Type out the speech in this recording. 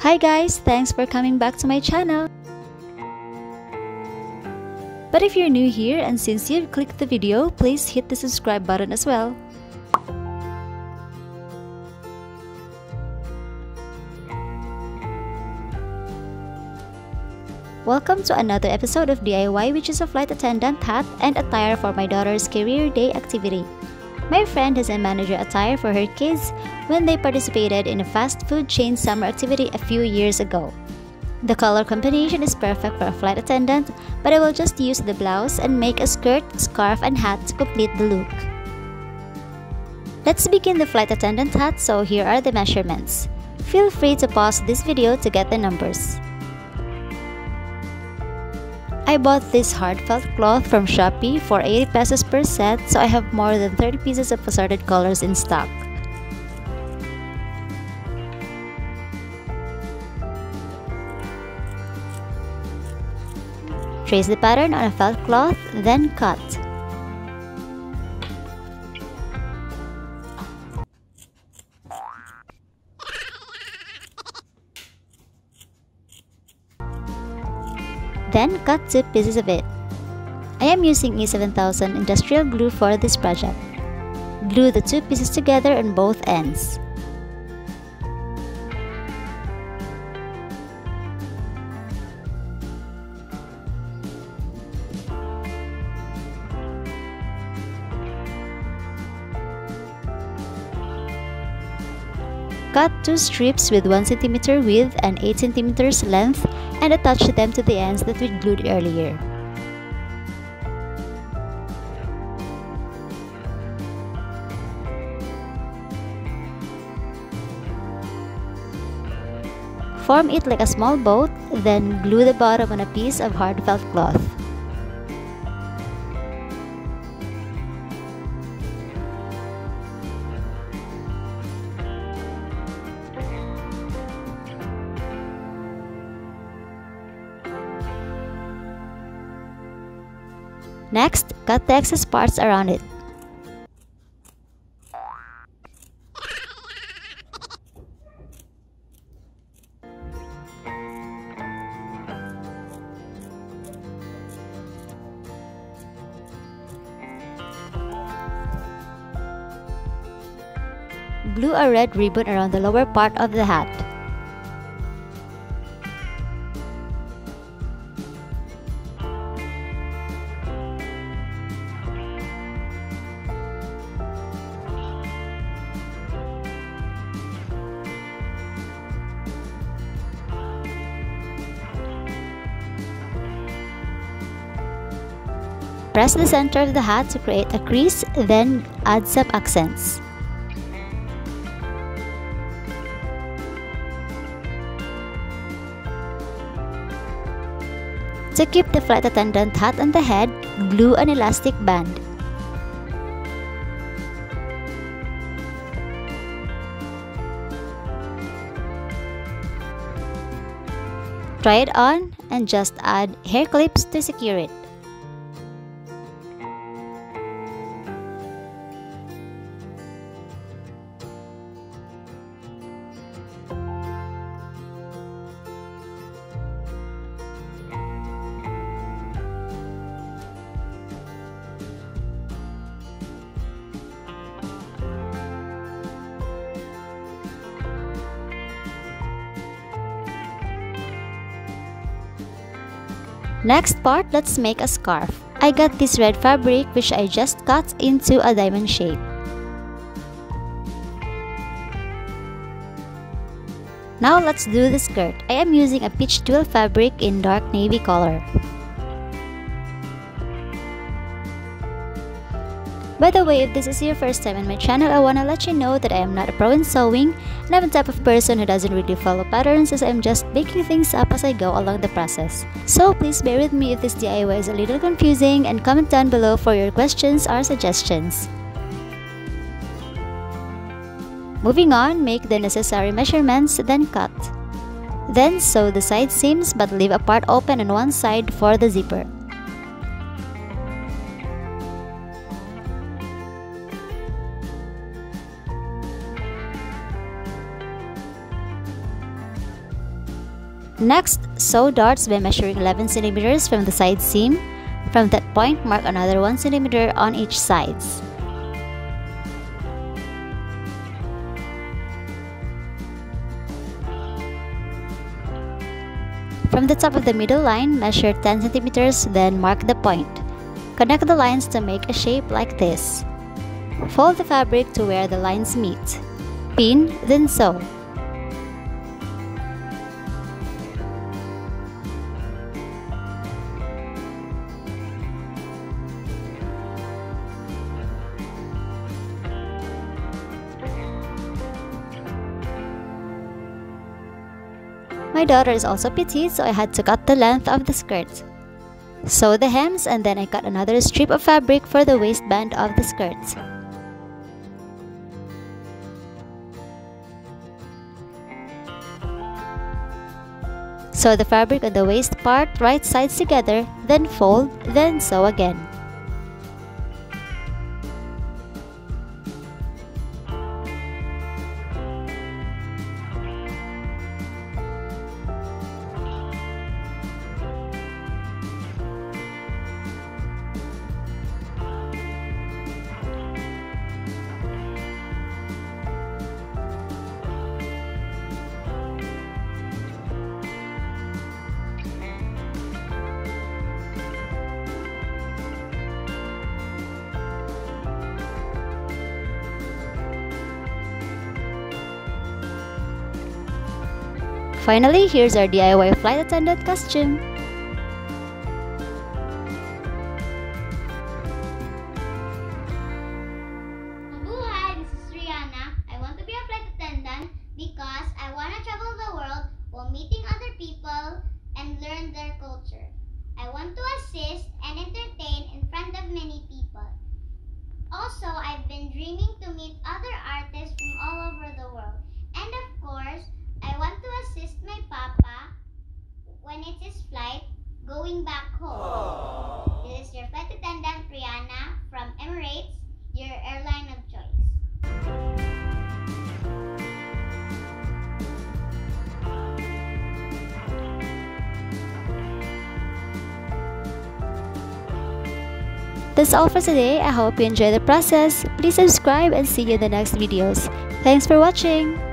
Hi guys, thanks for coming back to my channel. But if you're new here and since you've clicked the video, please hit the subscribe button as well. Welcome to another episode of DIY, which is a flight attendant hat and attire for my daughter's career day activity. My friend has a manager attire for her kids when they participated in a fast food chain summer activity a few years ago. The color combination is perfect for a flight attendant, but I will just use the blouse and make a skirt, scarf, and hat to complete the look. Let's begin the flight attendant hat, so here are the measurements. Feel free to pause this video to get the numbers. I bought this hard felt cloth from Shopee for 80 pesos per set, so I have more than 30 pieces of assorted colors in stock. Trace the pattern on a felt cloth, then cut. Then cut 2 pieces of it. I am using E7000 industrial glue for this project. Glue the 2 pieces together on both ends. Cut 2 strips with 1 cm width and 8 cm length and attach them to the ends that we glued earlier. Form it like a small boat, then glue the bottom on a piece of hard felt cloth. Next, cut the excess parts around it. Glue a red ribbon around the lower part of the hat. Press the center of the hat to create a crease, then add some accents. To keep the flight attendant hat on the head, glue an elastic band. Try it on and just add hair clips to secure it. Next part, let's make a scarf. I got this red fabric which I just cut into a diamond shape. Now let's do the skirt. I am using a peach twill fabric in dark navy color. By the way, if this is your first time on my channel, I wanna let you know that I am not a pro in sewing, and I'm the type of person who doesn't really follow patterns, as I'm just making things up as I go along the process. So please bear with me if this DIY is a little confusing, and comment down below for your questions or suggestions. Moving on, make the necessary measurements, then cut. Then sew the side seams but leave a part open on one side for the zipper. Next, sew darts by measuring 11 centimeters from the side seam. From that point, mark another 1 centimeter on each sides. From the top of the middle line, measure 10 centimeters, then mark the point. Connect the lines to make a shape like this. Fold the fabric to where the lines meet. Pin, then sew. My daughter is also petite, so I had to cut the length of the skirt. Sew the hems, and then I cut another strip of fabric for the waistband of the skirt. Sew the fabric on the waist part, right sides together, then fold, then sew again. Finally, here's our DIY flight attendant costume. Hi, this is Rihanna. I want to be a flight attendant because I want to travel the world while meeting other people and learn their culture. I want to assist and entertain in front of many people. Also, I've been dreaming to meet other artists from all over the world. And of course, I want to assist my papa when it's his flight going back home. This is your flight attendant, Rihanna, from Emirates, your airline of choice. That's all for today. I hope you enjoy the process. Please subscribe and see you in the next videos. Thanks for watching!